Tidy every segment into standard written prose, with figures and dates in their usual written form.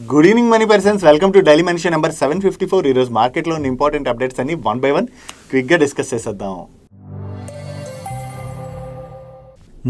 Good evening money persons, welcome to daily మనిషి number 754. ఈరోజు మార్కెట్లో ఉన్న ఇంపార్టెంట్ అప్డేట్స్ అన్ని వన్ బై వన్ క్విక్గా డిస్కస్ చేసేద్దాం.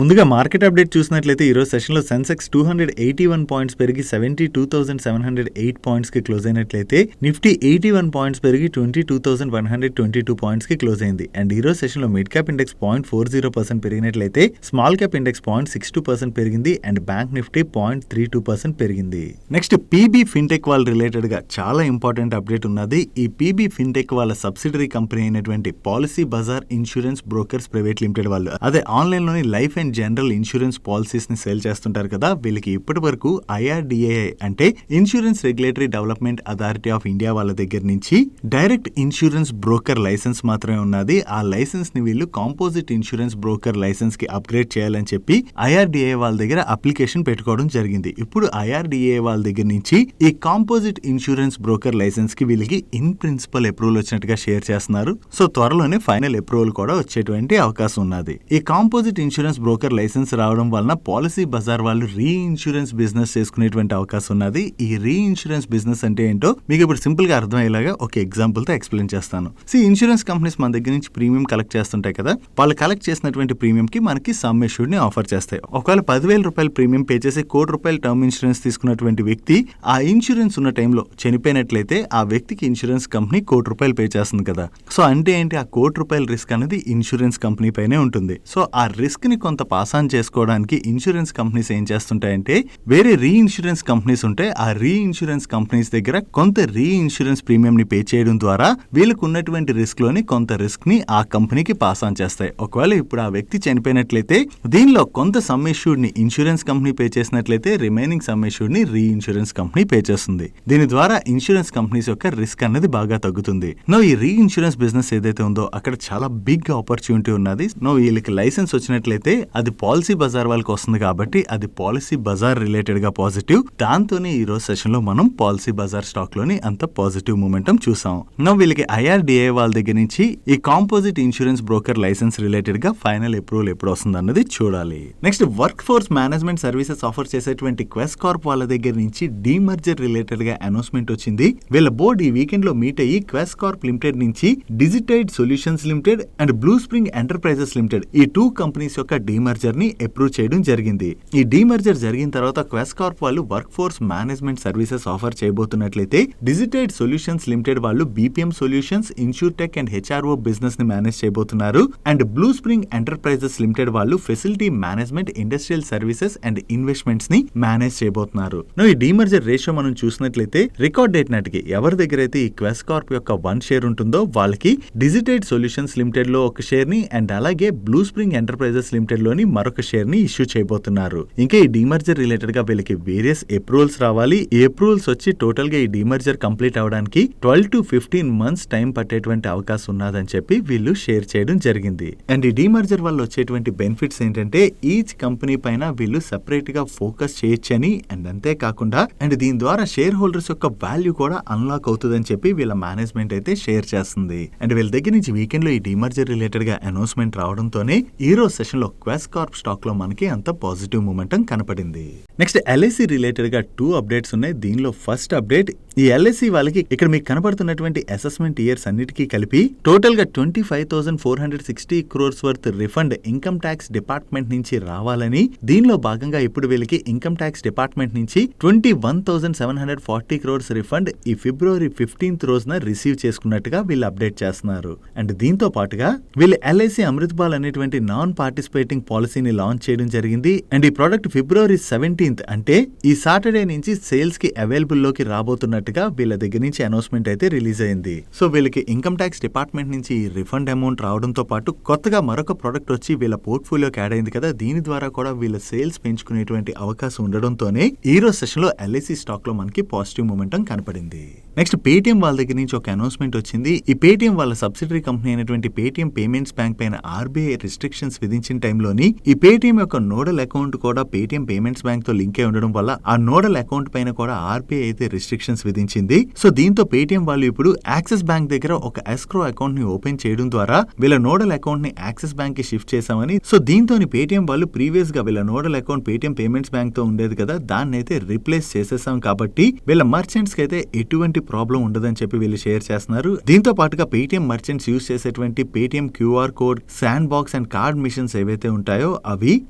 ముందుగా మార్కెట్ అప్డేట్ చూసినట్లయితే ఈరోజు సెషన్లో సెన్సెక్స్ 281 పాయింట్స్ పెరిగి 72,708 పాయింట్స్కి క్లోజ్ అయినట్లయితే నిఫ్టీ 81 పాయింట్స్ పెరిగి 22,122 పాయింట్స్కి క్లోజ్ అయింది. అండ్ ఈరోజు సెషన్లో మిడ్ క్యాప్ ఇండెక్స్ 0.40% పెరిగినట్లయితే స్మాల్ క్యాప్ ఇండెక్స్ 0.62% పెరిగింది అండ్ బ్యాంక్ నిఫ్టీ 0.32% పెరిగింది. నెక్స్ట్ పీబీ ఫిన్టెక్ వాళ్ళ రిలేటెడ్గా చాలా ఇంపార్టెంట్ అప్డేట్ ఉన్నది. ఈ పీబీ ఫిన్టెక్ వాళ్ళ సబ్సిడరీ కంపెనీ అయినటువంటి Policy Bazaar insurance brokers private limited వాళ్ళు అదే ఆన్లైన్లోని life and general insurance policies ని సేల్ చేస్తుంటారు కదా, వీళ్ళకి ఇప్పటి వరకు IRDAI అంటే insurance regulatory development authority of India వాళ్ళ దగ్గర నుంచి డైరెక్ట్ ఇన్సూరెన్స్ బ్రోకర్ లైసెన్స్ మాత్రమే ఉన్నది. ఆ లైసెన్స్ ని వీళ్ళు కాంపోజిట్ ఇన్సూరెన్స్ బ్రోకర్ లైసెన్స్ కి అప్గ్రేడ్ చేయాలని చెప్పి IRDAI వాళ్ళ దగ్గర అప్లికేషన్ పెట్టుకోవడం జరిగింది. ఇప్పుడు IRDAI వాళ్ళ దగ్గర నుంచి ఈ కాంపోజిట్ ఇన్సూరెన్స్ బ్రోకర్ లైసెన్స్ కి వీళ్ళకి ఇన్ ప్రిన్సిపల్ అప్రూవల్ వచ్చినట్టుగా షేర్ చేస్తున్నారు. సో త్వరలోనే ఫైనల్ అప్రూవల్ కూడా వచ్చేటువంటి అవకాశం ఉన్నది. ఈ కాంపోజిట్ ఇన్సూరెన్స్ బ్రోకర్ లైసెన్స్ రావడం వలన పాలసీ బజార్ వాళ్ళు రీ ఇన్సూరెన్స్ బిజినెస్ చేసుకునేటువంటి అవకాశం ఉన్నది. ఈ రీ ఇన్సూరెన్స్ బిజినెస్ అంటే ఏంటో మీకు ఇప్పుడు సింపుల్ గా అర్థమయ్యేలాగా ఒక ఎగ్జాంపుల్ తో ఎక్స్ప్లెయిన్ చేస్తాను. ఇన్సూరెన్స్ కంపెనీస్ మన దగ్గర నుంచి ప్రీమియం కలెక్ట్ చేస్తుంటాయి కదా, వాళ్ళు కలెక్ట్ చేసినటువంటి ప్రీమియం కి మనకి సమ్ అష్యూర్డ్ ని ఆఫర్ చేస్తాయి. ఒకవేళ 10,000 రూపాయలు ప్రీమియం పే చేసి ₹1,00,00,000 టర్మ్ ఇన్సూరెన్స్ తీసుకున్నటువంటి వ్యక్తి ఆ ఇన్సూరెన్స్ ఉన్న టైంలో చనిపోయినట్లయితే ఆ వ్యక్తికి ఇన్సూరెన్స్ కంపెనీ ₹1,00,00,000 పే చేస్తుంది కదా. సో అంటే ఏంటి, ఆ ₹1,00,00,000 రిస్క్ అనేది ఇన్సూరెన్స్ కంపెనీ పైనే ఉంటుంది. సో ఆ రిస్క్ ని కొంత పాస్ ఆన్ చేసుకోవడానికి ఇన్సూరెన్స్ కంపెనీస్ ఏం చేస్తుంటాయంటే వేరే రీ ఇన్సూరెన్స్ కంపెనీస్ ఉంటే ఆ రీ ఇన్సూరెన్స్ కంపెనీస్ దగ్గర కొంత రీ ఇన్సూరెన్స్ ప్రీమియం ని పే చేయడం ద్వారా వీళ్ళకు ఉన్నటువంటి రిస్క్ లోని కొంత రిస్క్ ని ఆ కంపెనీకి పాస్ ఆన్ చేస్తాయి. ఒకవేళ ఇప్పుడు ఆ వ్యక్తి చనిపోయినట్లయితే దీనిలో కొంత సమ్ అష్యూర్డ్ ని ఇన్సూరెన్స్ కంపెనీ పే చేసినట్లయితే రిమైనింగ్ సమ్ అష్యూర్డ్ ని రీ ఇన్సూరెన్స్ కంపెనీ పే చేస్తుంది. దీని ద్వారా ఇన్సూరెన్స్ కంపెనీస్ యొక్క రిస్క్ అనేది బాగా తగ్గుతుంది. ఈ రీ ఇన్సూరెన్స్ బిజినెస్ ఏదైతే ఉందో అక్కడ చాలా బిగ్ ఆపర్చునిటీ ఉన్నది. వీళ్ళకి లైసెన్స్ వచ్చినట్లయితే అది పాలసీ బజార్ వాళ్ళకి వస్తుంది కాబట్టి అది పాలసీ బజార్ రిలేటెడ్ గా పాజిటివ్. దాంతోనే ఈ రోజు సెషన్ లో మనం పాలసీ బజార్ స్టాక్ లోని అంత పాజిటివ్ మూమెంటం చూసాం. వీళ్ళకి IRDAI వాళ్ళ దగ్గర నుంచి ఈ composite insurance broker licence related గా ఫైనల్ అప్రూవల్ ఎప్పుడు వస్తుంది అన్నది చూడాలి. Next work force management services offer చేసేటువంటి క్వెస్ కార్ప్ వాళ్ళ దగ్గర నుంచి డీమర్జర్ రిలేటెడ్ గా అనౌన్స్మెంట్ వచ్చింది. వీళ్ళ బోర్డు ఈ వీకెండ్ లో మీట్ అయ్యి క్వెస్ కార్ప్ లిమిటెడ్ నుంచి Digitide Solutions Limited and Blue Spring Enterprises Limited ఈ 2 కంపెనీస్ యొక్క డీమర్జర్ ని అప్రూవ్ చేయడం జరిగింది. ఈ డీమర్జర్ జరిగిన తర్వాత క్వెస్ కార్ప్ వాళ్ళు work force management services offer చేయబోతున్నట్లయితే డిజిటైడ్ సొల్యూషన్స్ లిమిటెడ్ వాళ్ళు BPM solutions, insurtech and HRO business ని మేనేజ్ చేయబోతున్నారు. And Blue Spring Enterprises Limited వాళ్ళు facility management, industrial services and investments ని మేనేజ్ చేయబోతున్నారు. ఈ డీమర్జర్ రేషియో మనం చూసినట్లయితే రికార్డ్ డేట్ నాటికి ఎవరి దగ్గర అయితే ఈ క్వెస్ కార్ప్ యొక్క 1 షేర్ ఉంటుందో వాళ్ళకి డిజిటైడ్ సొల్యూషన్స్ లిమిటెడ్ లో ఒక షేర్ ని అండ్ అలాగే బ్లూ స్ప్రింగ్ ఎంటర్ప్రైజెస్ లిమిటెడ్ లోని మరొక షేర్ ని ఇష్యూ చేయబోతున్నారు. ఇంకా ఈ డీమర్జర్ రిలేటెడ్ గా వీళ్ళకి వేరియస్ అప్రూవల్స్ రావాలి. ఈ అప్రూవల్స్ వచ్చి టోటల్ గా ఈ డీమర్జర్ కంప్లీట్ అవడానికి 12 to 15 months టైం పట్టేటువంటి అవకాశం ఉన్నదని చెప్పి వీళ్ళు షేర్ చేయడం జరిగింది. అండ్ ఈ డీమర్జర్ వల్ల వచ్చేటువంటి బెనిఫిట్స్ ఏంటంటే ఈచ్ కంపెనీ పైన వీళ్ళు సెపరేట్ గా ఫోకస్ చేయొచ్చని అండ్ అంతేకాకుండా అండ్ దీని ద్వారా షేర్ హోల్డర్స్ యొక్క వాల్యూ కూడా అన్లాక్ అవుతుందని చెప్పి వీళ్ళ మేనేజ్మెంట్ అయితే షేర్ చేస్తుంది. అండ్ వీళ్ళ దగ్గర నుంచి వీకెండ్ లో ఈ డీమర్జర్ రిలేటెడ్ గా అనౌన్స్మెంట్ రావడంతోనే ఈ రోజు సెషన్ లో క్వెస్ కార్ప్ స్టాక్ లో మనకి అంత పాజిటివ్ మూమెంటం కనపడింది. నెక్స్ట్ LIC రిలేటెడ్ గా 2 అప్డేట్స్ ఉన్నాయి. దీనిలో ఫస్ట్ అప్డేట్ ఈ LIC వాళ్ళకి ఇక్కడ మీకు కనబడుతున్నటువంటి అసెస్మెంట్ ఇయర్స్ అన్నిటికీ కలిపి టోటల్ గా 25,460 crores worth refund income tax department నుంచి రావాలని, దీనిలో భాగంగా ఇప్పుడు వీళ్ళకి ఇన్కమ్ ట్యాక్స్ డిపార్ట్మెంట్ నుంచి 21,740 crores రిఫండ్ ఈ February 15th రోజున రిసీవ్ చేసుకున్నట్టుగా వీళ్ళు అప్డేట్ చేస్తున్నారు. అండ్ దీంతో పాటుగా వీళ్ళు LIC అమృత్ బాల్ అనేటువంటి నాన్ పార్టిసిపేటింగ్ పాలసీని లాంచ్ చేయడం జరిగింది. అండ్ ఈ ప్రోడక్ట్ February 17th అంటే ఈ సాటర్డే నుంచి సేల్స్ కి అవైలబుల్ లోకి రాబోతున్నట్టుగా వీళ్ళ దగ్గర నుంచి అనౌన్స్మెంట్ అయితే రిలీజ్ అయింది. వీళ్ళకి ఇన్కమ్ ట్యాక్స్ డిపార్ట్మెంట్ నుంచి రిఫండ్ అమౌంట్ రావడంతో పాటు కొత్తగా మరొక ప్రోడక్ట్ వచ్చి వీళ్ళ పోర్ట్ఫోలియోకి యాడ్ అయింది కదా, దీని ద్వారా కూడా వీళ్ళ సేల్స్ పెంచుకునేటువంటి అవకాశం ఉండడంతోనే ఈ రోజు సెషన్ లో LIC స్టాక్ లో మనకి పాజిటివ్ మూమెంటం కనపడింది. నెక్స్ట్ పేటిఎం వాళ్ళ దగ్గర నుంచి ఒక అనౌన్స్మెంట్ వచ్చింది. ఈ పేటిఎం వాళ్ళ సబ్సిడరీ కంపెనీ అయినటువంటి పేటిఎం పేమెంట్స్ బ్యాంక్ పైన RBI రిస్ట్రిక్షన్స్ విధించిన టైంలోని దాంతోని ఈ పేటిఎం యొక్క నోడల్ అకౌంట్ కూడా పేటిఎం పేమెంట్స్ బ్యాంక్ తో లింక్ అయి ఉండడం వల్ల ఆ నోడల్ అకౌంట్ పైన కూడా ఆర్బీఐ అయితే రిస్ట్రిక్షన్స్ విధించింది. సో దీంతో పేటిఎం వాళ్ళు ఇప్పుడు యాక్సిస్ బ్యాంక్ దగ్గర ఒక ఎస్క్రో అకౌంట్ ని ఓపెన్ చేయడం ద్వారా వీళ్ళ నోడల్ అకౌంట్ ని యాక్సిస్ బ్యాంక్ కి షిఫ్ట్ చేశామని, సో దీంతో పేటిఎం వాళ్ళు ప్రీవియస్ గా వీళ్ళ nodal account Paytm payments bank తో ఉండేది కదా, దాన్ని అయితే రిప్లేస్ చేసేసాం కాబట్టి వీళ్ళ మర్చెంట్స్ కి అయితే ఎటువంటి ప్రాబ్లం ఉండదని చెప్పి వీళ్ళు షేర్ చేస్తున్నారు. దీంతో పాటుగా పేటిఎం మర్చెంట్స్ యూజ్ చేసేటువంటి Paytm QR code, sand box and card machines ఏవైతే ఉంటాయో అవి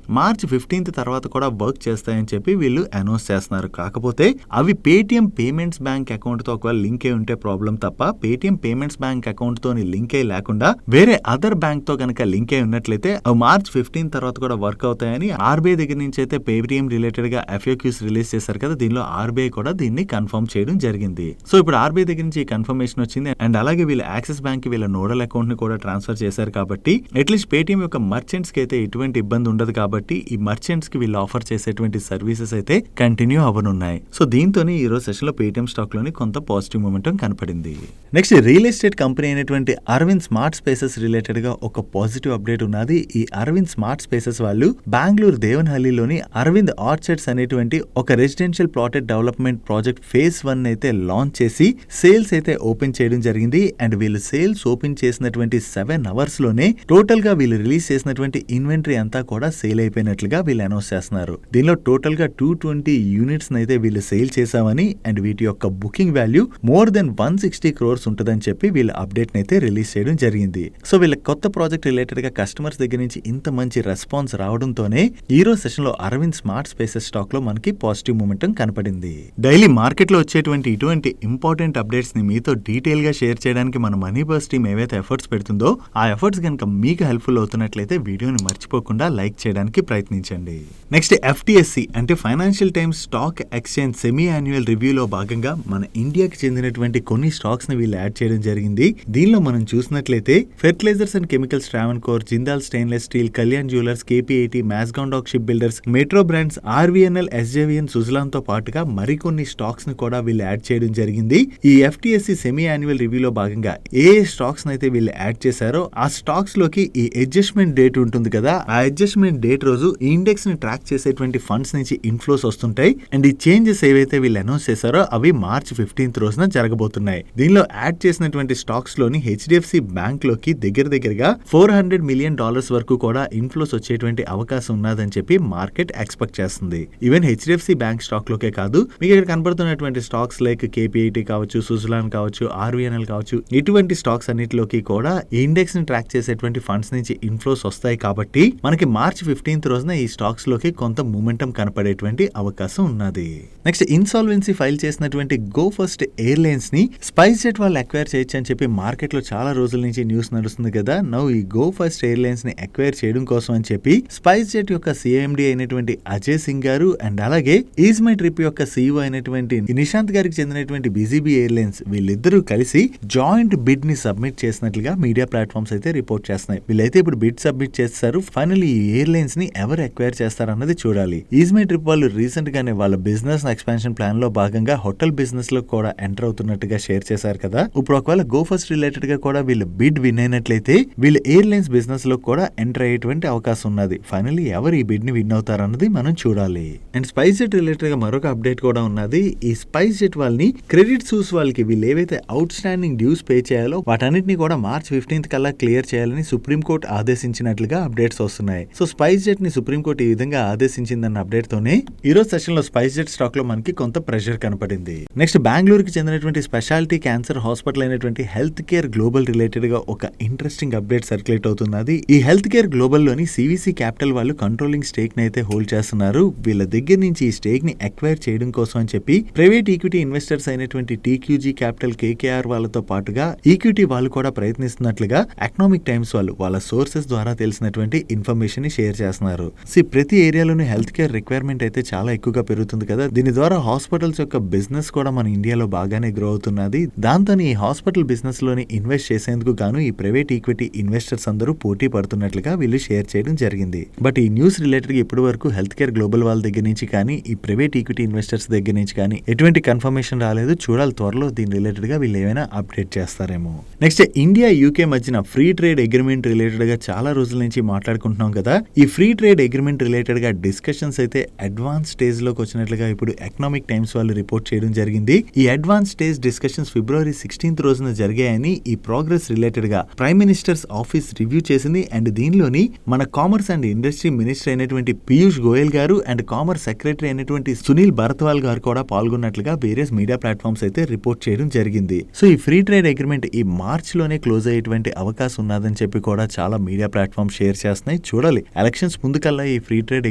మార్చ్ 15th తర్వాత కూడా వర్క్ చేస్తాయని చెప్పి వీళ్ళు అనౌన్స్ చేస్తున్నారు. కాకపోతే అవి పేటిఎం పేమెంట్స్ బ్యాంక్ అకౌంట్ తో ఒకవేళ లింక్ అయి ఉంటే ప్రాబ్లం తప్ప పేటిఎం పేమెంట్స్ బ్యాంక్ అకౌంట్ తో లింక్ అయి లేకుండా వేరే అదర్ బ్యాంక్ తో కనుక లింక్ అయి ఉన్నట్లయితే మార్చ్ 15 తర్వాత కూడా వర్క్ అవుతాయని ఆర్బీఐ దగ్గర నుంచి అయితే పేటిఎం రిలేటెడ్ గా FAQs రిలీజ్ చేశారు కదా, దీనిలో ఆర్బీఐ కూడా దీన్ని కన్ఫర్మ్ చేయడం జరిగింది. సో ఇప్పుడు ఆర్బీఐ దగ్గర నుంచి కన్ఫర్మేషన్ వచ్చింది అండ్ అలాగే వీళ్ళ యాక్సిస్ బ్యాంక్ వీళ్ళ నోడల్ అకౌంట్ ని కూడా ట్రాన్స్ఫర్ చేశారు కాబట్టి అట్లీస్ట్ పేటిఎం యొక్క మర్చెంట్స్ కి అయితే ఎటువంటి ఇబ్బంది ఉండదు కాబట్టి ఈ మర్చెంట్స్ కి వీళ్ళు ఆఫర్ చేసేటువంటి సర్వీసెస్ అయితే కంటిన్యూ అవ్వనున్నాయి. సో దీంతోనే ఈ రోజు సెషన్ లో పేటిఎం స్టాక్ లోని కొంత పాజిటివ్ మూమెంటం కనపడింది. నెక్స్ట్ రియల్ ఎస్టేట్ కంపెనీ అయినటువంటి అరవింద్ స్మార్ట్ స్పేసెస్ రిలేటెడ్ గా ఒక పాజిటివ్ అప్డేట్ ఉన్నది. ఈ అరవింద్ స్మార్ట్ స్పేసెస్ వాళ్ళు బెంగళూరు దేవనహల్లిలోని అరవింద్ ఆర్చర్డ్స్ అనేటువంటి ఒక residential plotted development project phase 1 అయితే లాంచ్ చేసి సేల్స్ అయితే ఓపెన్ చేయడం జరిగింది. అండ్ వీళ్ళు సేల్స్ ఓపెన్ చేసినటువంటి 7 hours లోనే టోటల్ గా వీళ్ళు రిలీజ్ చేసినటువంటి ఇన్వెంటరీ అంతా కూడా సేల్ అయిపోయినట్లుగా వీళ్ళు అనౌన్స్ చేస్తున్నారు. దీనిలో టోటల్ గా 220 యూనిట్స్ అయితే వీళ్ళు సేల్ చేశామని అండ్ వీటి యొక్క booking value more than 160 crores ఉంటుందని చెప్పి వీళ్ళ అప్డేట్ అయితే రిలీజ్ చేయడం జరిగింది. సో వీళ్ళ కొత్త ప్రాజెక్ట్ రిలేటెడ్ గా కస్టమర్స్ దగ్గర నుంచి ఇంత మంచి రెస్పాన్స్ రావడంతోనే ఈ రోజు సెషన్ లో అరవింద్ స్మార్ట్ స్పేసెస్ స్టాక్ లో మనకి పాజిటివ్ మూమెంటం కనపడింది. డైలీ మార్కెట్ లో వచ్చేటువంటి ఇటువంటి ఇంపార్టెంట్ అప్డేట్స్ ని మీతో డీటెయిల్ గా షేర్ చేయడానికి మన మనీ బస్ టీమ్ ఏవైతే ఎఫర్ట్స్ పెడుతుందో ఆ ఎఫర్ట్స్ కనుక మీకు హెల్ప్ఫుల్ అవుతున్నట్లయితే వీడియోని మర్చిపోకుండా లైక్ చేయడానికి ప్రయత్నించండి. నెక్స్ట్ FTSE అంటే financial times stock exchange semi annual రివ్యూలో భాగంగా మన ఇండియాకి చెందినటువంటి కొన్ని స్టాక్స్ ని వీళ్ళు యాడ్ చేయడం జరిగింది. దీనిలో మనం చూసినట్లయితే fertilizers and chemicals Travancore, Jindal stainless steel, Kalyan jewellers, KPIT, Mazagon Dock ship builders, Metro Brands, RVNL, SJVN, Suzlon తో పాటుగా మరికొన్ని స్టాక్స్ ని కూడా వీళ్ళు యాడ్ చేయడం జరిగింది. ఈ FTSE సెమీ యాన్యువల్ రివ్యూలో భాగంగా ఏ స్టాక్స్ అయితే వీళ్ళు యాడ్ చేశారో ఆ స్టాక్స్ లోకి ఈ అడ్జస్ట్మెంట్ డేట్ ఉంటుంది కదా, ఆ అడ్జస్ట్మెంట్ డేట్ రోజు ఈ ఇండెక్స్ ని ట్రాక్ చేసేటువంటి ఫండ్స్ నుంచి ఇన్ఫ్లోస్ వస్తుంటాయి. అండ్ ఈ చేంజెస్ ఏవైతే వీళ్ళు అనౌన్స్ చేశారో అవి మార్చ్ 15th రోజున జరగబోతున్నాయి. దీనిలో యాడ్ చేసినటువంటి స్టాక్స్ లోని HDFC బ్యాంక్ లోకి దగ్గరగా $400 million వరకు కూడా ఇన్ఫ్లోస్ వచ్చేటువంటి అవకాశం ఉన్నదని చెప్పి మార్కెట్ ఎక్స్పెక్ట్ చేస్తుంది. ఈవెన్ HDFC బ్యాంక్ స్టాక్ లోకే కాదు, మీకు ఇక్కడ కనబడుతున్నటువంటి స్టాక్స్ లైక్ KPIT కావచ్చు, సుజలాన్ కావచ్చు, RVNL కావచ్చు, ఇటువంటి స్టాక్స్ అన్నిటిలోకి కూడా ఇండెక్స్ ని ట్రాక్ చేసేటువంటి ఫండ్స్ నుంచి ఇన్ఫ్లోస్ వస్తాయి కాబట్టి మనకి మార్చ్ 15th రోజున ఈ స్టాక్స్ లోకి కొంత మూమెంటం కనపడేటువంటి అవకాశం ఉన్నది. నెక్స్ట్ ఇన్సాల్వెన్సీ ఫైల్ చేసినటువంటి గో ఫస్ట్ ఎయిర్లైన్స్ ని స్పైస్ జెట్ వాళ్ళు అక్వైర్ చేయొచ్చు అని చెప్పి మార్కెట్ లో చాలా రోజుల నుంచి న్యూస్ నడుస్తుంది కదా. నౌ ఈ గో ఫస్ట్ ఎయిర్లైన్స్ ని అక్వైర్ చేయడం కోసం అని చెప్పి స్పైస్ జెట్ యొక్క CMD అయినటువంటి అజయ్ సింగ్ గారు అండ్ అలాగే ఈజ్ మై ట్రిప్ యొక్క CEO అయినటువంటి నిశాంత్ గారికి చెందినటువంటి BZB ఎయిర్లైన్స్ వీళ్ళిద్దరూ కలిసి జాయింట్ బిడ్ ని సబ్మిట్ చేసినట్లుగా మీడియా ప్లాట్ఫామ్స్ అయితే రిపోర్ట్ చేస్తున్నాయి. వీళ్ళైతే ఇప్పుడు బిడ్ సబ్మిట్ చేస్తారు. ఫైనల్లీ ఈ ఎయిర్లైన్స్ ని ఎవరు అక్వైర్ చేస్తారన్నది చూడాలి. ఈజ్ మై ట్రిప్ వాళ్ళు రీసెంట్ గానే వాళ్ళ బిజినెస్ ఎక్స్పాన్షన్ ప్లాన్ లో భాగంగా హోటల్ బిజినెస్ లో కూడా ఎంటర్ అవుతున్నట్టుగా షేర్ చేశారు కదా. ఇప్పుడు ఒకవేళ గో ఫస్ట్ రిలేటెడ్ గా కూడా వీళ్ళు బిడ్ విన్ అయినట్లయితే వీళ్ళు ఎయిర్లైన్స్ బిజినెస్ లో కూడా ఎంటర్ అయ్యేటువంటి అవకాశం ఉన్నది. ఫైనల్లీ ఎవరు ఈ బిడ్ ని విన్ అవుతారన్నది మనం చూడాలి. అండ్ స్పైస్ జెట్ రిలేటెడ్ గా మరొక అప్డేట్ కూడా ఉన్నది. ఈ స్పైస్ జెట్ వాళ్ళని క్రెడిట్ సూస్ వాళ్ళకి వీళ్ళు ఏవైతే అవుట్ స్టాండింగ్ డ్యూస్ పే చేయాలో వాటన్నిటిని కూడా మార్చ్ 15th కల్లా క్లియర్ చేయాలని సుప్రీంకోర్టు ఆదేశించినట్లుగా అప్డేట్స్ వస్తున్నాయి. సో స్పైస్ జెట్ ని సుప్రీంకోర్టు ఈ విధంగా ఆదేశించిందన్న అప్డేట్ తోనే ఈ రోజు సెషన్ లో స్పైస్ జెట్ స్టాక్ లో మనకి కొంత ప్రెషర్ కనపడింది. నెక్స్ట్ బెంగళూరుకి చెందినటువంటి స్పెషాలిటీ క్యాన్సర్ హాస్పిటల్ అయినటువంటి హెల్త్ కేర్ గ్లోబల్ రిలేటెడ్ గా ఒక ఇంట్రెస్టింగ్ అప్డేట్ సర్క్యులేట్ అవుతున్నది. ఈ హెల్త్ కేర్ గ్లోబల్ లోని CVC క్యాపిటల్ వాళ్ళు కంట్రోలింగ్ స్టేక్ ని అయితే హోల్డ్ చేస్తున్నారు. వీళ్ళ దగ్గర నుంచి ఈ స్టేక్ ని అక్వైర్ చేయడం కోసం అని చెప్పి ప్రైవేట్ ఈక్విటీ ఇన్వెస్టర్స్ అయినటువంటి TQG క్యాపిటల్, KKR వాళ్ళతో పాటుగా ఈక్విటీ వాళ్ళు కూడా ప్రయత్నిస్తున్నట్లుగా ఎకనామిక్ టైమ్స్ వాళ్ళు వాళ్ళ సోర్సెస్ ద్వారా తెలిసినటువంటి ఇన్ఫర్మేషన్ ని షేర్ చేస్తున్నారు. ప్రతి ఏరియాలోనూ హెల్త్ కేర్ రిక్వైర్మెంట్ అయితే చాలా ఎక్కువగా పెరుగుతుంది కదా. దీని ద్వారా హాస్పిటల్స్ యొక్క బిజినెస్ కూడా మన ఇండియాలో బాగానే గ్రో అవుతున్నది. దాంతో ఈ హాస్పిటల్ బిజినెస్ లోని ఇన్వెస్ట్ చేసేందుకు గాను ఈ ప్రైవేట్ ఈక్విటీ ఇన్వెస్టర్స్ అందరూ పోటీ పడుతున్నట్లుగా వీళ్ళు షేర్ చేయడం జరిగింది. బట్ ఈ న్యూస్ రిలేటెడ్ గా ఇప్పటి వరకు హెల్త్ కేర్ గ్లోబల్ వాళ్ళ దగ్గర నుంచి కానీ ఈ ప్రైవేట్ ఈక్విటీ ఇన్వెస్టర్స్ దగ్గర నుంచి కానీ ఎటువంటి కన్ఫర్మేషన్ రాలేదు. చూడాలి త్వరలో దీని రిలేటెడ్ గా వీళ్ళు ఏమైనా అప్డేట్ చేస్తారేమో. నెక్స్ట్ ఇండియా UK మధ్యన ఫ్రీ ట్రేడ్ అగ్రిమెంట్ రిలేటెడ్ గా చాలా రోజుల నుంచి మాట్లాడుకుంటున్నారు. మాట్లాడుకుంటున్నాం కదా. ఈ ఫ్రీ ట్రేడ్ అగ్రిమెంట్ రిలేటెడ్ గా డిస్కషన్స్ అయితే అడ్వాన్స్ స్టేజ్ లోకి వచ్చినట్లుగా ఇప్పుడు ఎకనామిక్ టైమ్స్ వాళ్ళు రిపోర్ట్ చేయడం జరిగింది. ఈ అడ్వాన్స్ స్టేజ్ డిస్కషన్స్ ఫిబ్రవరి 16th రోజున జరిగాయని ఈ ప్రోగ్రెస్ రిలేటెడ్ గా ప్రైమ్ మినిస్టర్స్ ఆఫీస్ రివ్యూ చేసింది. అండ్ దీనిలోని మన కామర్స్ అండ్ ఇండస్ట్రీ మినిస్టర్ అయినటువంటి పీయూష్ గోయల్ గారు అండ్ కామర్స్ సెక్రటరీ అయినటువంటి సునీల్ భరత్వాల్ గారు కూడా పాల్గొన్నట్లుగా వేరియస్ మీడియా ప్లాట్ఫామ్స్ అయితే రిపోర్ట్ చేయడం జరిగింది. సో ఈ ఫ్రీ ట్రేడ్ అగ్రిమెంట్ ఈ మార్చ్ లోనే క్లోజ్ అయ్యేటువంటి అవకాశం ఉన్నదని చెప్పి కూడా చాలా మీడియా ప్లాట్ఫామ్ షేర్ చేస్తున్నాయి. చూడాలి, ఎలక్షన్స్ ముందుకల్లా ఈ ఫ్రీ ట్రేడ్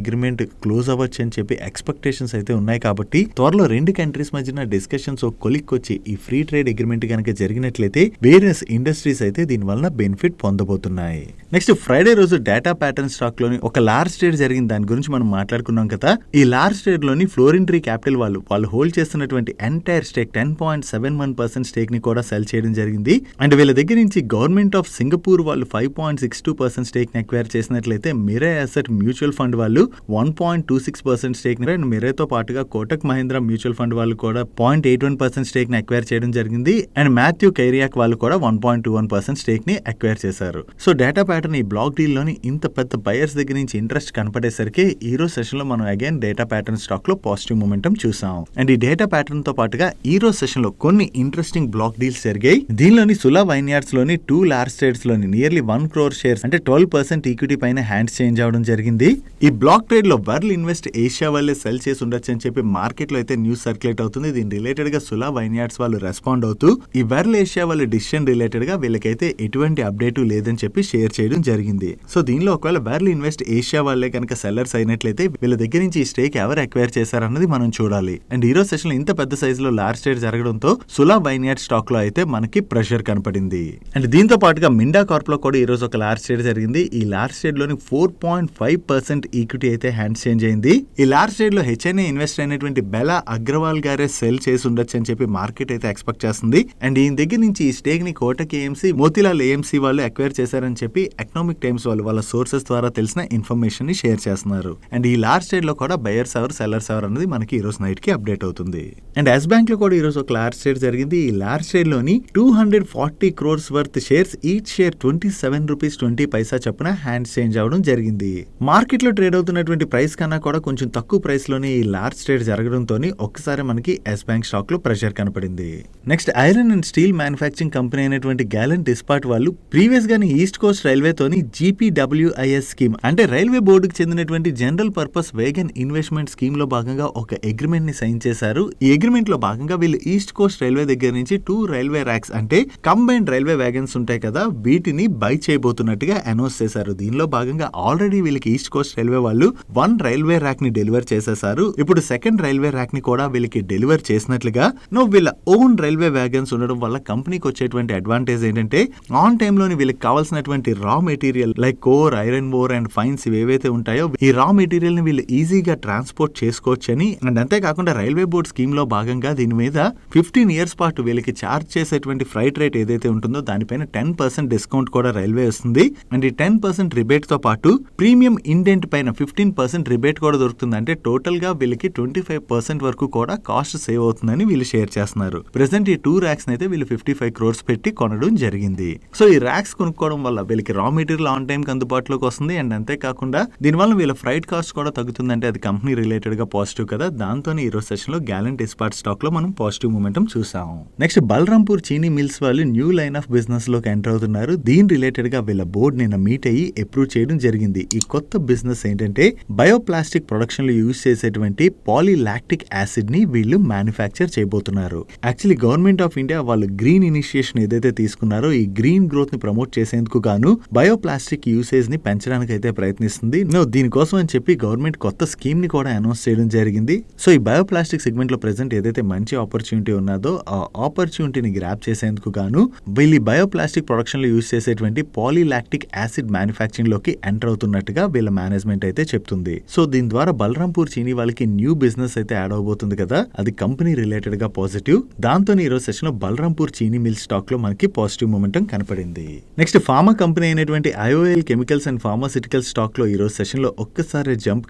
అగ్రిమెంట్ క్లోజ్ అవ్వచ్చు అని చెప్పి ఎక్స్పెక్టేషన్స్ అయితే ఉన్నాయి. కాబట్టి త్వరలో రెండు కంట్రీస్ మధ్యన డిస్కషన్స్ కొలిక్కొచ్చి ఈ ఫ్రీ ట్రేడ్ అగ్రిమెంట్ కనుక జరిగినట్లయితే వేరియస్ ఇండస్ట్రీస్ అయితే దీని వలన బెనిఫిట్ పొందబోతున్నాయి. నెక్స్ట్ ఫ్రైడే రోజు డేటా ప్యాటర్న్ స్టాక్ లోని ఒక లార్జ్ ట్రేడ్ జరిగింది. దాని గురించి మనం మాట్లాడుకున్నాం కదా. ఈ లార్జ్ ట్రేడ్ లోని ఫ్లోరింట్రీ క్యాపిటల్ వాళ్ళు హోల్డ్ చేస్తున్నటువంటి ఎంటైర్ స్టేక్ 10.71% స్టేక్ ని కూడా సెల్ చేయడం జరిగింది. అండ్ వీళ్ళ దగ్గర నుంచి గవర్నమెంట్ ఆఫ్ సింగపూర్ వాళ్ళు 5.62% స్టేక్ ని అక్వైర్ చేసినట్లయితే మిరే అసెట్ మ్యూచువల్ ఫండ్ వాళ్ళు 1.26% స్టేక్ ని, అండ్ మిరేతో పాటుగా కోటక్ మహీంద్రా మ్యూచువల్ ఫండ్ వాళ్ళు కూడా 0.81% స్టేక్ ని అక్వైర్ చేయడం జరిగింది. అండ్ మాథ్యూ కైరియాక్ వాళ్ళు కూడా 1.21% స్టేక్ ని అక్వైర్ చేశారు. సో డేటా ప్యాటర్న్ ఈ బ్లాక్ డీల్ లోని ఇంత పెద్ద బయర్స్ దగ్గర నుంచి ఇంట్రెస్ట్ కనపడేసరికి ఈ రోజు సెషన్ లో మనం అగైన్ డేటా ప్యాటర్న్ స్టాక్ లో పాజిటివ్ మూమెంటం చూసాం. అండ్ ఈ డేటా ప్యాటర్న్ తో పాటుగా ఈ రోజు సెషన్ లో కొన్ని ఇంట్రెస్టింగ్ బ్లాక్ డీల్స్ జరిగాయి. దీనిలోని సులా వైన్యార్డ్స్ లోని 2 లార్జ్ ట్రేడ్స్ లోని నియర్లీ 1 crore షేర్స్ అంటే 12% ఈక్విటీ పైన హ్యాండ్స్ చేంజ్ అవడం జరిగింది. ఈ బ్లాక్ ట్రేడ్ లో వర్ల్ ఇన్వెస్ట్ ఏషియా వాళ్ళే సెల్ చేసి ఉండొచ్చు అని చెప్పి మార్కెట్ లో అయితే న్యూస్ సర్క్యులేట్ అవుతుంది. దీని రిలేటెడ్ గా సులా వైన్యార్డ్స్ వాళ్ళు రెస్పాండ్ అవుతూ ఈ వర్ల్ ఏషియా వాళ్ళ డిసిషన్ రిలేటెడ్ గా వీళ్ళకైతే ఎటువంటి అప్డేట్ లేదని చెప్పి షేర్ చేయడం జరిగింది. సో దీనిలో ఒకవేళ వర్ల్ ఇన్వెస్ట్ ఏషియా వాళ్ళే కనుక సెల్లర్స్ అయినట్లయితే వీళ్ళ దగ్గర నుంచి ఈ స్టేక్ ఎవరు అక్వైర్ చేశారన్నది మనం చూడాలి. అండ్ ఈ రోజు సెషన్ లో ఇంత పెద్ద సైజ్ లో లార్జ్ ట్రేడ్ జరగడంతో సులా వైన్యార్డ్ స్టాక్ లో అయితే మనకి ప్రెషర్ కనపడింది. అండ్ దీంతో పాటుగా మిండా కార్ప్ లో కూడా ఈ రోజు ఒక లార్జ్ ట్రేడ్ జరిగింది. ఈ లార్జ్ ట్రేడ్ లోని 4.5% ఈక్విటీ అయితే హ్యాండ్స్ చేంజ్ అయింది. ఈ లార్జ్ ట్రేడ్ లో హెచ్ఎన్ఏ ఇన్వెస్టర్ అయినటువంటి బెలా అగ్రవాల్ గారే సెల్ చేసి ఉండొచ్చు అని చెప్పి మార్కెట్ అయితే ఎక్స్పెక్ట్ చేస్తుంది. అండ్ ఈయన దగ్గర నుంచి ఈ స్టేక్ ని కోటక్ ఏఎంసీ, మోతీలాల్ ఏఎంసీ వాళ్ళు అక్వైర్ చేశారని చెప్పి ఎకనామిక్ టైమ్స్ వాళ్ళు వాళ్ళ సోర్సెస్ ద్వారా తెలిసిన ఇన్ఫర్మేషన్ ని షేర్ చేస్తున్నారు. అండ్ ఈ లార్జ్ ట్రేడ్ లో కూడా బయర్స్ ఎవరు సెల్లర్స్ ఎవరు అనేది మనకి ఈ రోజు నైట్ కి అప్డేట్ అవుతుంది. అండ్ ఎస్ బ్యాంక్ లో కూడా ఈ రోజు ఒక లార్జ్ ట్రేడ్ జరిగింది. ఈ లార్జ్ ట్రేడ్ లోని 240 crores worth shares each share 27 rupees 20 పైసా చొప్పున హ్యాండ్స్ చేంజ్ అవడం జరిగింది. మార్కెట్ లో ట్రేడ్ అవుతున్నటువంటి ప్రైస్ కన్నా కూడా కొంచెం తక్కువ ప్రైస్ లోనే ఈ లార్జ్ ట్రేడ్ జరగడంతో ఒక్కసారి మనకి ఎస్ బ్యాంక్ స్టాక్ లో ప్రెషర్ కనపడింది. Next iron and steel manufacturing company అయినటువంటి గ్యాలెంట్ డిస్పాట్ వాళ్ళు ప్రీవియస్ గానీ ఈస్ట్ కోస్ట్ రైల్వే తోని GPWIS స్కీమ్ అంటే రైల్వే బోర్డుకి చెందినటువంటి general purpose wagon investment scheme లో భాగంగా ఒక అగ్రిమెంట్ ని సైన్ చేశారు. ఈ అగ్రిమెంట్ లో భాగంగా వీళ్ళు ఈస్ట్ కోస్ట్ రైల్వే దగ్గర నుంచి 2 రైల్వే ర్యాక్స్ అంటే కంబైన్డ్ రైల్వే వ్యాగన్స్ ఉంటాయి కదా, వీటిని బై చేయబోతున్నట్టుగా అనౌన్స్ చేశారు. దీనిలో భాగంగా ఆల్రెడీ వీళ్ళకి ఈస్ట్ కోస్ట్ రైల్వే వాళ్ళు 1 రైల్వే ర్యాక్ ని డెలివర్ చేసేసారు. ఇప్పుడు సెకండ్ రైల్వే ర్యాక్ ని కూడా వీళ్ళకి డెలివర్ చేసినట్లుగా వీళ్ళ ఓన్ రైల్వే వ్యాగన్స్ ఉండడం వల్ల కంపెనీకి వచ్చేటువంటి అడ్వాంటేజ్ ఏంటంటే ఆన్ టైమ్ లోని వీళ్ళకి కావాల్సినటువంటి raw material like core, iron ore and fines ఏవైతే ఉంటాయో ఈ రా మెటీరియల్ ని వీళ్ళు ఈజీగా ట్రాన్స్పోర్ట్ చేసుకోవచ్చని. అండ్ అంతేకాకుండా రైల్వే బోర్డ్ స్కీమ్ లో భాగంగా దీని మీద 15 years పాటు వీళ్ళకి ఛార్జ్ చేసేటువంటి ఫ్రైట్ రేట్ ఏదైతే ఉంటుందో దానిపైన 10% డిస్కౌంట్ కూడా రైల్వే వస్తుంది. అండ్ ఈ 10% రిబేట్ తో పాటు ప్రీమియం ఇండెంట్ పైన 15% రిబేట్ కూడా దొరుకుతుంది. అంటే టోటల్ గా వీళ్ళకి 25% వరకు కూడా కాస్ట్ సేవ్ అవుతుందని వీళ్ళు షేర్ చేస్తున్నారు. ప్రెసెంట్ ఈ 2 ర్యాక్స్ అయితే వీళ్ళు 55 crores పెట్టి కొనడం జరిగింది. సో ఈ ర్యాక్స్ కొనుక్కోవడం వల్ల వీళ్ళకి రా మెటీరియల్ ఆన్ టైం అందుబాటులోకి వస్తుంది. అండ్ అంతేకాకుండా దీనివల్ల వీళ్ళ ఫ్రైట్ కాస్ట్ కూడా తగ్గుతుందంటే అది కంపెనీ రిలేటెడ్ గా పాజిటివ్ కదా. దాంతో ఈ రోజు సెషన్ లో గ్యాలెంట్ డిస్పాట్ స్టాక్ లో మనం పాజిటివ్ మూమెంటం చూసాం. నెక్స్ట్ బలరాంపూర్ చీనీ మిల్స్ వాళ్ళు న్యూ లైన్ ఆఫ్ బిజినెస్ లోకి ఎంటర్ అవుతున్నారు. దీని రిలేటెడ్ గా వీళ్ళ బోర్డు నిన్న మీట్ అయ్యి అప్రూవ్ చేయడం జరిగింది. ఈ కొత్త బిజినెస్ ఏంటంటే బయోప్లాస్టిక్ ప్రొడక్షన్ లో యూజ్ చేసేటువంటి పాలీలాక్టిక్ యాసిడ్ ని వీళ్ళు మ్యానుఫ్యాక్చర్ చేయబోతున్నారు. యాక్చువల్లీ గవర్నమెంట్ ఆఫ్ ఇండియా వాళ్ళు గ్రీన్ ఇనిషియేషన్ ఏదైతే తీసుకున్నారో ఈ గ్రీన్ గ్రోత్ ని ప్రమోట్ చేసేందుకు గాను బయోప్లాస్టిక్ యూసేజ్ ని పెంచడానికి అయితే ప్రయత్నిస్తుంది. దీనికోసం అని చెప్పి గవర్నమెంట్ కొత్త స్కీమ్ ని కూడా అనౌన్స్ చేయడం జరిగింది. సో ఈ బయోప్లాస్టిక్ సెగ్మెంట్ లో ప్రెసెంట్ ఏదైతే మంచి ఆపర్చునిటీ ఉన్నదో ఆ ఆపర్చునిటీని గ్రాప్ చేసేందుకు గాను వీళ్ళు బయోప్లాస్టిక్ ప్రొడక్షన్ లో యూజ్ చేసేటువంటి పాలీలాక్టిక్ యాసిడ్ మ్యానుఫ్యాక్చరింగ్ లోకి ఎంటర్ అవుతున్నట్టుగా వీళ్ళ మేనేజ్మెంట్ అయితే చెప్తుంది. సో దీని ద్వారా బలరాంపూర్ చీనీ వాళ్ళకి న్యూ బిజినెస్ అయితే యాడ్ అవబోతుంది కదా, అది కంపెనీ రిలేటెడ్ గా పాజిటివ్. దాంతో ఈ రోజు సెషన్ లో బలరాంపూర్ చీనీ మిల్ స్టాక్ లో మనకి పాజిటివ్ మూమెంటం కనపడింది. నెక్స్ట్ ఫార్మా కంపెనీ అయినటువంటి IOL chemicals and pharmaceutical stock లో ఈ రోజు సెషన్ లో ఒక్కసారి జంప్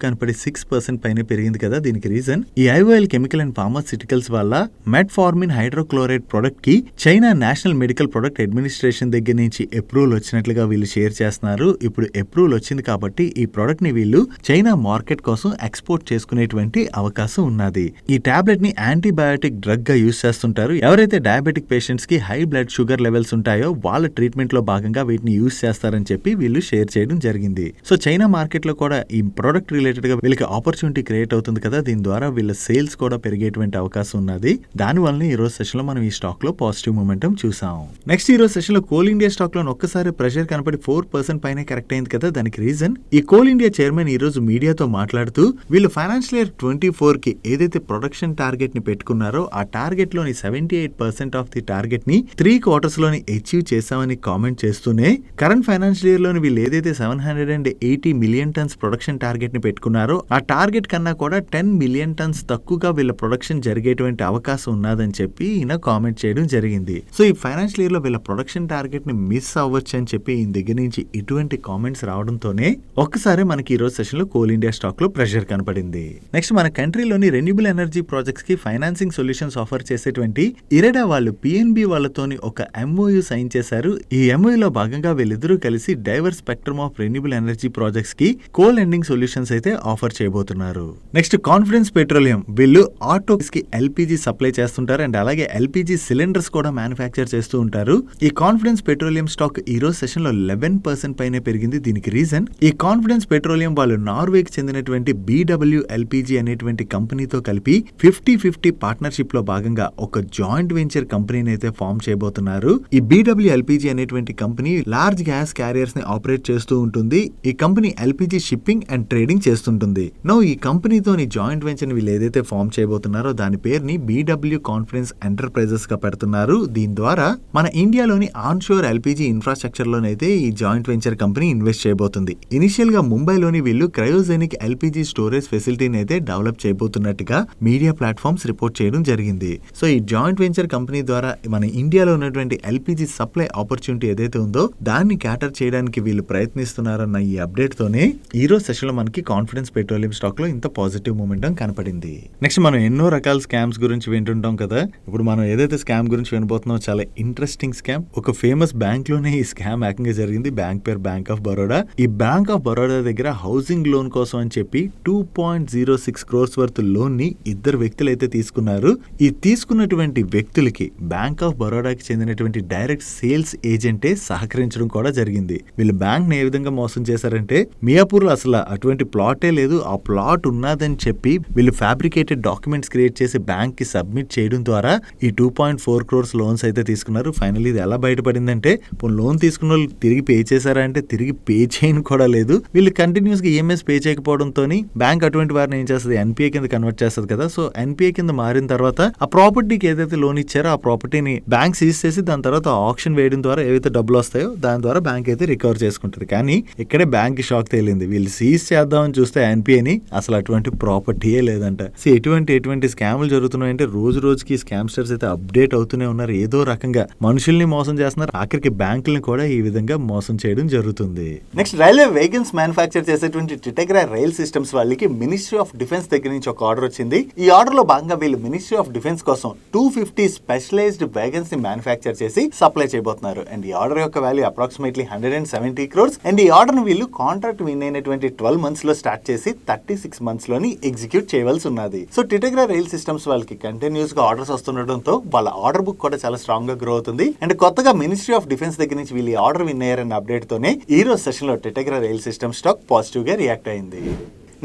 కనపడి 6% పైన పెరిగింది కదా. దీనికి రీజన్ ఈ IOL కెమికల్ అండ్ ఫార్మాసిటికల్స్ వల్ల మెట్ఫార్మిన్ హైడ్రోక్లోరైడ్ ప్రొడక్ట్ కి China national medical product administration దగ్గర నుంచి అప్రూవల్ వచ్చినట్లుగా వీళ్ళు షేర్ చేస్తున్నారు. ఇప్పుడు అప్రూవల్ వచ్చింది కాబట్టి ఈ ప్రొడక్ట్ ని వీళ్ళు చైనా మార్కెట్ కోసం ఎక్స్పోర్ట్ చేసుకునేటువంటి అవకాశం ఉన్నది. ఈ టాబ్లెట్ ని యాంటీబయాటిక్ డ్రగ్ గా యూజ్ చేస్తుంటారు. ఎవరైతే డయాబెటిక్ పేషెంట్స్ కి హై బ్లడ్ షుగర్ లెవెల్స్ ఉంటాయో వాళ్ళ ట్రీట్మెంట్ లో భాగంగా వీటిని యూజ్ చేస్తారని చెప్పి వీళ్ళు షేర్ చేయడం జరిగింది. సో చైనా మార్కెట్ లో కూడా ఈ ప్రొడక్ట్ రిలేటెడ్ గా వీళ్ళకి ఆపర్చునిటీ క్రియేట్ అవుతుంది కదా, దీని ద్వారా వీళ్ళ సేల్స్ కూడా పెరిగేటువంటి అవకాశం ఉన్నది. దాని వల్ల ఈ రోజు సెషన్ లో మనం ఈ స్టాక్ లో పాజిటివ్ మూమెంటం చూసాం. నెక్స్ట్ ఈ రోజు సెషన్ లో కోల్ ఇండియా స్టాక్ లో ఒక్కసారి ప్రెషర్ కనపడి 4% పైన కరెక్ట్ అయింది కదా. దానికి రీజన్ ఈ కోల్ ఇండియా చైర్మన్ ఈ రోజు మీడియాతో మాట్లాడుతూ వీళ్ళు ఫైనాన్షియల్ ఇయర్ 24 కి ఏదైతే ప్రొడక్షన్ టార్గెట్ ని పెట్టుకున్నారో ఆ టార్గెట్ లోని 78% ఆఫ్ ది టార్గెట్ ని 3 క్వార్టర్స్ లోని అచీవ్ చేశామని కామెంట్ చేస్తూనే కరెంట్ ఫైనాన్షియల్ ఇయర్ లోని వీళ్ళు ఏదైతే 780 మిలియన్ టన్స్ ప్రొడక్షన్ టార్గెట్ ని పెట్టుకున్నారో ఆ టార్గెట్ కన్నా కూడా 10 మిలియన్ టన్స్ తక్కువగా వీళ్ళ ప్రొడక్షన్ జరిగేటువంటి అవకాశం ఉన్నదని చెప్పి ఈయన కామెంట్ చేయడం జరిగింది. సో ఈ ఫైనాన్షియల్ ఇయర్ లో వీళ్ళ ప్రొడక్షన్ టార్గెట్ ని మిస్ అవ్వచ్చు అని చెప్పి ఈయన దగ్గర నుంచి ఇటువంటి కామెంట్స్ రావడంతోనే ఒక్కసారి మనకి ఈ రోజు సెషన్ లో కోల్ ఇండియా స్టాక్ లో ప్రెషర్ కనపడింది. నెక్స్ట్ మన కంట్రీలోని రెన్యూబుల్ ఎనర్జీ ప్రాజెక్ట్స్ కి ఫైనాన్సింగ్ సొల్యూషన్స్ ఆఫర్ చేసేటువంటి ఇరెడా వాళ్ళు పిఎన్బి వాళ్ళతోని ఒక ఎంఓయు సైన్ చేశారు. ఈ ఎంఓయు లో భాగంగా వీళ్ళిద్దరూ కలిసి divorce spectrum of renewable energy projects కి కోల్ ఎండింగ్ సొల్యూషన్స్ అయితే ఆఫర్ చేయబోతున్నారు. నెక్స్ట్ కాన్ఫిడెన్స్ పెట్రోలియం వీళ్ళు ఆటోస్ కి ఎల్పీజీ సప్లై చేస్తుంటారు అండ్ అలాగే ఎల్పీజీ సిలిండర్స్ కూడా మ్యానుఫ్యాక్చర్ చేస్తూ ఉంటారు. ఈ కాన్ఫిడెన్స్ పెట్రోలియం స్టాక్ ఈ రోజు సెషన్ లో 11% పైనే పెరిగింది. దీనికి రీజన్ ఈ కాన్ఫిడెన్స్ పెట్రోలియం వాళ్ళు నార్వేకి చెందినటువంటి BWLPG అనేటువంటి కంపెనీతో కలిపి 50-50 పార్ట్నర్షిప్ లో భాగంగా ఒక జాయింట్ వెంచర్ కంపెనీని అయితే ఫామ్ చేయబోతున్నారు. ఈ BWLPG అనేటువంటి కంపెనీ లార్జ్ గ్యాస్ క్యారియర్స్ ని ఆపరేట్ చేస్తూ ఉంటుంది. ఈ company LPG shipping and trading చేస్తుంటుంది. నో ఈ కంపెనీతోని జాయింట్ వెంచర్ ని వీళ్ళు ఏదైతే ఫామ్ చేయబోతున్నారో దాని పేరుని BW కాన్ఫిడెన్స్ ఎంటర్ప్రైజెస్ గా పెడుతున్నారు. దీని ద్వారా మన ఇండియాలోని ఆన్షోర్ ఎల్పీజీ ఇన్ఫ్రాస్ట్రక్చర్ లోనైతే ఈ జాయింట్ వెంచర్ కంపెనీ ఇన్వెస్ట్ చేయబోతుంది. ఇనిషియల్ గా ముంబైలోని వీళ్ళు క్రయోజెనిక్ ఎల్పీజీ స్టోరేజ్ ఫెసిలిటీని అయితే డెవలప్ చేయబోతున్నట్టుగా మీడియా ప్లాట్ఫామ్స్ రిపోర్ట్ చేయడం జరిగింది. సో ఈ జాయింట్ వెంచర్ కంపెనీ ద్వారా మన ఇండియాలో ఉన్నటువంటి ఎల్పీజీ సప్లై ఆపర్చునిటీ ఏదైతే ఉందో దాన్ని క్యాటర్ చేయడానికి వీళ్ళు ప్రయత్నిస్తున్నారన్న ఈ అప్డేట్ తోనే ఈ రోజు సెషన్ లో మనకి కాన్ఫిడెన్స్ పెట్రోలియం స్టాక్ లో ఇంత పాజిటివ్ మూమెంటం కనపడింది. నెక్స్ట్ మనం ఎన్నో రకాల స్కామ్స్ గురించి వింటుంటాం కదా. ఇప్పుడు మనం ఏదైతే స్కామ్ గురించి వినబోతున్నాం చాలా ఇంట్రెస్టింగ్ స్కామ్. ఒక ఫేమస్ బ్యాంక్ లోనే ఈ స్కామ్ ఏకంగా జరిగింది. బ్యాంక్ పేరు బ్యాంక్ ఆఫ్ బరోడా. ఈ బ్యాంక్ ఆఫ్ బరోడా దగ్గర హౌసింగ్ లోన్ కోసం అని చెప్పి 2.06 crores వర్త్ లోన్ ని ఇద్దరు వ్యక్తులు అయితే తీసుకున్నారు. ఈ తీసుకున్నటువంటి వ్యక్తులకి బ్యాంక్ ఆఫ్ బరోడాకి చెందినటువంటి డైరెక్ట్ సేల్స్ ఏజెంటే సహకరించడం కూడా జరిగింది. వీళ్ళు బ్యాంక్ ని ఏ విధంగా మోసం చేశారంటే మియాపూర్ లో అసలు అటువంటి ప్లాటే లేదు, ఆ ప్లాట్ ఉన్నదని చెప్పి వీళ్ళు ఫ్యాబ్రికేటెడ్ డాక్యుమెంట్స్ క్రియేట్ చేసి బ్యాంక్ కి సబ్మిట్ చేయడం ద్వారా ఈ 2.4 crores లోన్స్ అయితే తీసుకున్నారు. ఫైనల్ ఇది ఎలా బయటపడిందంటే లోన్ తీసుకున్న వాళ్ళు తిరిగి పే చేశారా అంటే తిరిగి పే చేయని కూడా లేదు. వీళ్ళు కంటిన్యూస్ గా ఈఎంఐస్ పే చేయకపోవడంతో బ్యాంక్ అటువంటి వారిని ఏం చేస్తుంది, ఎన్పిఏ కింద కన్వర్ట్ చేస్తుంది కదా. సో ఎన్పిఏ కింద మారిన తర్వాత ఆ ప్రాపర్టీకి ఏదైతే లోన్ ఇచ్చారో ఆ ప్రాపర్టీని బ్యాంక్ సీజ్ చేసి దాని తర్వాత ఆక్షన్ వేయడం ద్వారా ఏవైతే డబ్బులు వస్తాయో దాని ద్వారా బ్యాంక్ అయితే రికవర్ చేసుకుంటుంది. కానీ ఇక్కడే బ్యాంక్ కి షాక్ తేలింది. వీళ్ళు సీజ్ చేద్దామని చూస్తే ఎన్పిఏని అసలు అటువంటి ప్రాపర్టీయే లేదంట. సో ఎటువంటి స్కామ్లు జరుగుతున్నాయంటే రోజు రోజుకి స్కామ్స్టర్స్ అయితే అప్డేట్ అవుతూనే ఉన్నారు. ఏదో రకంగా మనుషుల్ని మోసం చేస్తున్నారు, ఆఖరికి బ్యాంకుల్ని కూడా ఈ విధంగా మోసం చేయడం జరుగుతుంది. నెక్స్ట్ రైల్వే వేగన్స్ మ్యానుఫ్యాక్చర్ చేసేటువంటి టిటెగ్రా రైల్ సిస్టమ్స్ వాళ్ళకి మినిస్ట్రీ ఆఫ్ డిఫెన్స్ దగ్గర నుంచి ఒక ఆర్డర్ వచ్చింది. ఈ ఆర్డర్ లో భాగంగా వీళ్ళు మినిస్ట్రీ ఆఫ్ డిఫెన్స్ కోసం 250 స్పెషలైజ్డ్ వేగన్స్ ని మ్యానుఫ్యాక్చర్ చేసి సప్లై చేయబోతున్నారు. అండ్ ఈ ఆర్డర్ యొక్క వాల్యూ అప్రాక్సిమేట్లీ 170 crores. అండ్ ఈ ఆర్డర్ ని వీళ్ళు కాంట్రాక్ట్ విన్ అయినటువంటి 12 months లో స్టార్ట్ చేసి 36 months లోని ఎగ్జిక్యూట్ చేయవలసి ఉన్నది. సో టిటెగ్రా రైల్ సిస్టమ్స్ వాళ్ళకి కంటిన్యూస్ గా ఆర్డర్స్ వస్తుండటంతో వాళ్ళ ఆర్డర్ బుక్ కూడా చాలా స్ట్రాంగ్ గా గ్రో అవుతుంది. అండ్ కొత్తగా మినిస్ట్రీ ఆఫ్ డిఫెన్స్ దగ్గర నుంచి వీళ్ళు ఆర్డర్ విన్ అయ్యారన్న అప్డేట్ తోనే ఈ రోజు సెషన్ లో టిటెగ్రా రైల్ సిస్టమ్ స్టాక్ పాజిటివ్ గా రియాక్ట్ అయింది.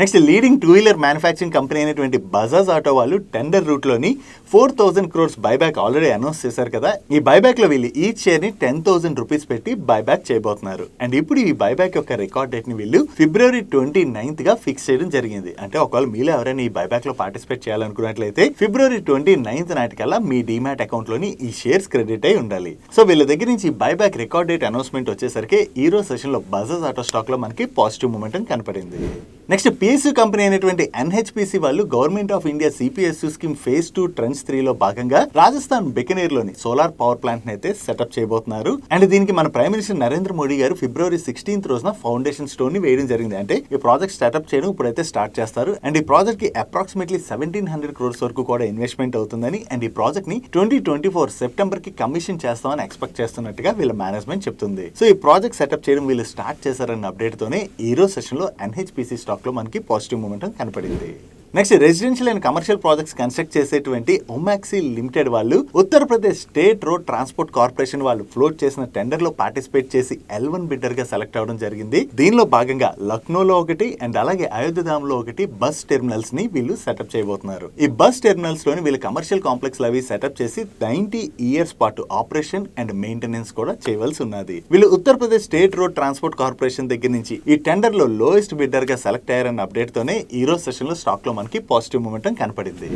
Next leading 2-wheeler manufacturing company అయినటువంటి బజాజ్ ఆటో వాళ్ళు టెండర్ రూట్ లోని 4,000 crores బైబ్యాక్ ఆల్రెడీ అనౌన్స్ చేశారు కదా. ఈ బైబ్యాక్ లో వీళ్ళు ఈచ్ షేర్ ని 10,000 rupees పెట్టి బైబ్యాక్ చేయబోతున్నారు. అండ్ ఇప్పుడు ఈ బైబ్యాక్ యొక్క రికార్డ్ డేట్ ని వీళ్ళు February 29th గా ఫిక్స్ చేయడం జరిగింది. అంటే ఒకవేళ మీలో ఎవరైనా ఈ బైబ్యాక్ లో పార్టిసిపేట్ చేయాలనుకున్నట్లయితే February 29th నాటికల్లా మీ డీమ్యాట్ అకౌంట్ లోని ఈ షేర్స్ క్రెడిట్ అయి ఉండాలి. సో వీళ్ళ దగ్గర నుంచి బైబ్యాక్ రికార్డ్ డేట్ అనౌన్స్మెంట్ వచ్చేసరికి ఈ రోజు సెషన్ లో బజాజ్ ఆటో స్టాక్ లో మనకి పాజిటివ్ మూమెంటం కనపడింది. నెక్స్ట్ పిఎస్యు కంపెనీ అయినటువంటి ఎన్హెచ్పిసి వాళ్ళు government of India CPSU scheme phase 2 tranche 3 లో భాగంగా రాజస్థాన్ బికనేర్ లోని సోలార్ పవర్ ప్లాంట్ అయితే సెటప్ చేయబోతున్నారు. అండ్ దీనికి మన ప్రైమ్ మినిస్టర్ నరేంద్ర మోడీ గారు ఫిబ్రవరి 16th రోజున ఫౌండేషన్ స్టోన్ ని వేయడం జరిగింది. అంటే ఈ ప్రాజెక్ట్ స్టార్ట్అప్ చేయడం ఇప్పుడైతే స్టార్ట్ చేస్తారు. అండ్ ఈ ప్రాజెక్ట్ కి అప్రాక్సిమేట్లీ 1700 crores వరకు కూడా ఇన్వెస్ట్మెంట్ అవుతుందని అండ్ ఈ ప్రాజెక్ట్ ని 2024 సెప్టెంబర్ కి కమిషన్ చేస్తామని ఎక్స్పెక్ట్ చేస్తున్నట్టుగా వీళ్ళ మేనేజ్మెంట్ చెప్తుంది. సో ఈ ప్రాజెక్ట్ సెటప్ చేయడం వీళ్ళు స్టార్ట్ చేశారన్న అప్డేట్ తోనే ఈ రోజు సెషన్ లో ఎన్హెచ్పిసి స్టాక్ లో మనకి పాజిటివ్ మూమెంటం కనపడింది. Next residential and commercial projects construct చేసేటువంటి ఒమాక్సీ లిమిటెడ్ వాళ్ళు Uttar Pradesh state road transport corporation వాళ్ళు ఫ్లోట్ చేసిన టెండర్ లో పార్టిసిపేట్ చేసి L1 బిడ్డర్ గా సెలెక్ట్ అవడం జరిగింది. దీనిలో భాగంగా లక్నోలో ఒకటి అండ్ అలాగే అయోధ్యధామ్ లో ఒకటి బస్ టెర్మినల్స్ ని వీళ్ళు సెటప్ చేయబోతున్నారు. ఈ బస్ టెర్మినల్స్ లోని వీళ్ళు కమర్షియల్ కాంప్లెక్స్ అవి సెటప్ చేసి 90 years పాటు ఆపరేషన్ అండ్ మెయింటెనెన్స్ కూడా చేయవలసి ఉన్నది. వీళ్ళు Uttar Pradesh state road transport corporation దగ్గర నుంచి ఈ టెండర్ లో లోయెస్ట్ బిడ్డర్ గా సెలెక్ట్ అయ్యారన్న అప్డేట్ తోనే ఈ రోజు సెషన్ లో స్టాక్ లో మనకి పాజిటివ్ మూమెంటం కనపడింది.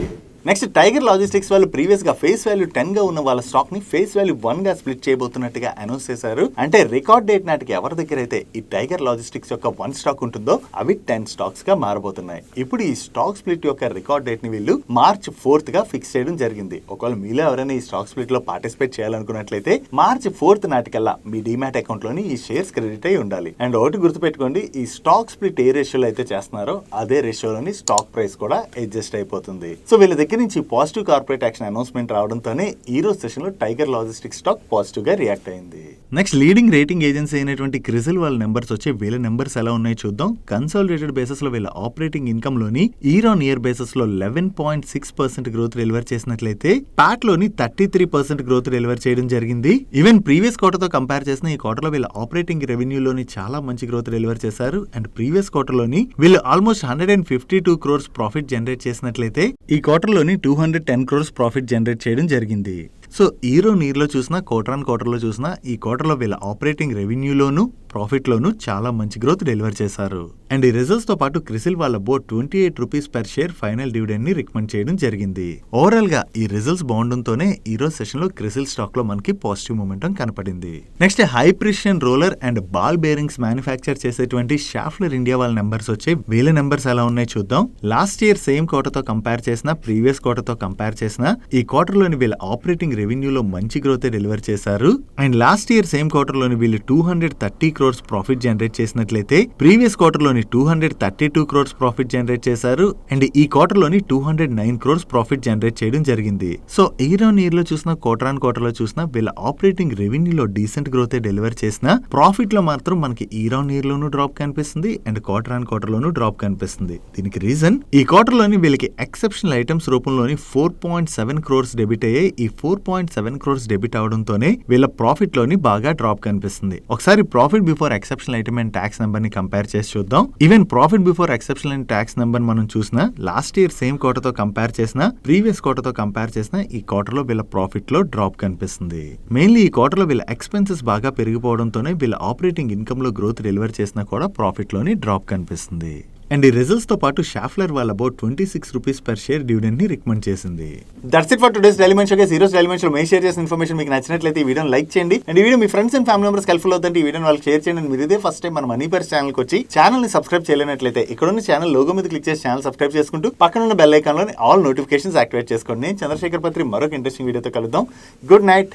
నెక్స్ట్ టైగర్ లాజిస్టిక్స్ వాళ్ళు ప్రీవియస్ గా ఫేస్ వాల్యూ 10 గా ఉన్న వాళ్ళ స్టాక్ ని ఫేస్ వాల్యూ 1 గా స్ప్లిట్ చేయబోతున్నట్టుగా అనౌన్స్ చేశారు. అంటే రికార్డ్ డేట్ నాటికి ఎవరి దగ్గర అయితే ఈ టైగర్ లాజిస్టిక్స్ యొక్క 1 స్టాక్ ఉంటుందో అవి 10 స్టాక్స్ గా మారబోతున్నాయి. ఇప్పుడు ఈ స్టాక్ స్ప్లిట్ యొక్క రికార్డ్ డేట్ ని వీళ్ళు March 4th గా ఫిక్స్ చేయడం జరిగింది. ఒకవేళ మీలో ఎవరైనా ఈ స్టాక్ స్ప్లిట్ లో పార్టిసిపేట్ చేయాలనుకున్నట్లయితే March 4th నాటికల్లా మీ డిమాట్ అకౌంట్ లోని ఈ షేర్స్ క్రెడిట్ అయి ఉండాలి. అండ్ ఒకటి గుర్తుపెట్టుకోండి, ఈ స్టాక్ స్ప్లిట్ ఏ రేషియోలో అయితే చేస్తున్నారో అదే రేషియోలోని స్టాక్ ప్రైస్ కూడా అడ్జస్ట్ అయిపోతుంది. సో వీళ్ళ దగ్గర నుంచి పాజిటివ్ కార్పొరేట్ యాక్షన్ అనౌన్స్మెంట్ రావడంతోనే ఈ రోజు సెషన్ లో టైగర్ లాజిస్టిక్స్ స్టాక్ పాజిటివ్ గా రియాక్ట్ అయింది. నెక్స్ట్ లీడింగ్ రేటింగ్ ఏజెన్సీ అయినటువంటి క్రిసిల్ వాళ్ళ నెంబర్స్ వచ్చి వీళ్ళ నెంబర్స్ ఎలా ఉన్నాయో చూద్దాం. కన్సాలిడేటెడ్ బేసిస్ లో వీళ్ళ ఆపరేటింగ్ ఇన్కమ్ లోని ఇయర్ ఆన్ ఇయర్ బేసిస్ లో 11.6% గ్రోత్ డెలివర్ చేసినట్లయితే ప్యాట్ లోని 33% గ్రోత్ డెలివర్ చేయడం జరిగింది. ఈవెన్ ప్రీవియస్ క్వార్టర్ తో కంపేర్ చేసిన ఈ క్వార్టర్ లో వీళ్ళ ఆపరేటింగ్ రెవెన్యూ లోని చాలా మంచి గ్రోత్ డెలివర్ చేశారు. అండ్ ప్రీవియస్ క్వార్టర్ లోని వీళ్ళు ఆల్మోస్ట్ 152 crores ప్రాఫిట్ జనరేట్ చేసినట్లయితే ఈ క్వార్టర్ లోని 210 crores ప్రాఫిట్ జనరేట్ చేయడం జరిగింది. సో ఇయర్ ఆన్ ఇయర్ లో చూసినా క్వార్టర్ ఆన్ క్వార్టర్ లో చూసినా ఈ క్వార్టర్ లో వీళ్ళ ఆపరేటింగ్ రెవెన్యూలోను ప్రాఫిట్ లోను చాలా మంచి గ్రోత్ డెలివర్ చేశారు. అండ్ ఈ రిజల్ట్స్ తో పాటు క్రిసిల్ వాళ్ళ board 28 rupees per share final dividend ని రికమెండ్ చేయడం జరిగింది. ఓవరాల్ గా ఈ రిజల్ట్స్ బాగుండటంతోనే ఈ రోజు సెషన్ లో క్రిసిల్ స్టాక్ లో మనకి పాజిటివ్ మూమెంటం కనపడింది. Next high precision roller and ball bearings manufacture చేసేటువంటి షాఫ్లర్ ఇండియా వాళ్ళ నెంబర్స్ వచ్చాయి. వీళ్ళ నెంబర్స్ ఎలా ఉన్నాయో చూద్దాం. లాస్ట్ ఇయర్ సేమ్ క్వార్టర్ తో కంపేర్ చేసిన ప్రీవియస్ క్వార్టర్ తో కంపేర్ చేసిన ఈ క్వార్టర్ లోని వీళ్ళ ఆపరేటింగ్ రెవెన్యూలో మంచి గ్రోత్ డెలివర్ చేశారు. And last year same quarter లోని వీళ్ళు 230 crores ప్రాఫిట్ జనరేట్ చేసినట్లయితే ప్రీవియస్ క్వార్టర్ లోని 232 crores ప్రాఫిట్ జనరేట్ చేశారు. అండ్ ఈ క్వార్టర్ లోని 209 crores ప్రాఫిట్ జనరేట్ చేయడం జరిగింది. సో ఇయర్ ఆన్ ఇయర్ లో చూసినా క్వార్టర్ ఆన్ క్వార్టర్ లో చూసినా వీళ్ళ ఆపరేటింగ్ రెవెన్యూలో డీసెంట్ గ్రోత్ డెలివర్ చేసిన ప్రాఫిట్ లో మాత్రం మనకి ఇయర్ ఆన్ ఇయర్ లోను డ్రాప్ కనిపిస్తుంది అండ్ క్వార్టర్ ఆన్ క్వార్టర్ లోను డ్రాప్ కనిపిస్తుంది. దీనికి రీజన్ ఈ క్వార్టర్ లోని వీళ్ళకి ఎక్సెప్షనల్ ఐటమ్స్ రూపంలోని 4.7 crores డెబిట్ అయ్యాయి. ఈ 4.7 crores డెబిట్ అవడంతోనే వీళ్ళ ప్రాఫిట్ లోని బాగా డ్రాప్ కనిపిస్తుంది. ఒకసారి profit before exceptional item and tax number ని కంపేర్ చేసి చూద్దాం. Even profit before exceptional and tax number మనం చూసినా లాస్ట్ ఇయర్ సేమ్ క్వార్టర్ తో కంపేర్ చేసిన ప్రీవియస్ క్వార్టర్ తో కంపేర్ చేసిన ఈ క్వార్టర్ లో వీళ్ళ ప్రాఫిట్ లో డ్రాప్ కనిపిస్తుంది. మెయిన్లీ ఈ క్వార్టర్ లో వీళ్ళ ఎక్స్పెన్సెస్ బాగా పెరిగిపోవడంతోనే వీళ్ళ ఆపరేటింగ్ ఇన్కమ్ లో గ్రోత్ డెలివర్ చేసినా కూడా ప్రాఫిట్ లోని డ్రాప్ కనిపిస్తుంది. అండ్ ఈ రిజల్ట్స్ తో పాటు షాఫ్లర్ వాళ్ళ about 26 rupees per share dividend ని రికమెండ్ చేసింది. That's it for today's daily munch showcase. ఈ రోజు డైలీ మంచ్ లో మేము షేర్ చేసిన ఇన్ఫర్మేషన్ మీకు నచ్చినట్లయితే ఈ వీడియోని లైక్ చేయండి. అండ్ ఈ video me friends and family members helpful అవుతుంటే ఈ వీడియోని వాళ్ళకి షేర్ చేయండి. మీరు ఇదే ఫస్ట్ టైం మన మనీ పర్స్ ఛానల్ కి వచ్చి ఛానల్ ని సబ్స్క్రైబ్ చేయలేనట్లయితే ఇక్కడ ఉన్న ఛానల్ లోగో మీద క్లిక్ చేసి ఛానల్ సబ్స్క్రైబ్ చేసుకుంటూ పక్కన ఉన్న బెల్ ఐకాన్ లోని ఆల్ నోటిఫికేషన్స్ యాక్టివేట్ చేసుకోండి. నేను చంద్రశేఖర్ పత్రి మరొక ఇంట్రెస్టింగ్ వీడియోతో కలుద్దాం. Good night.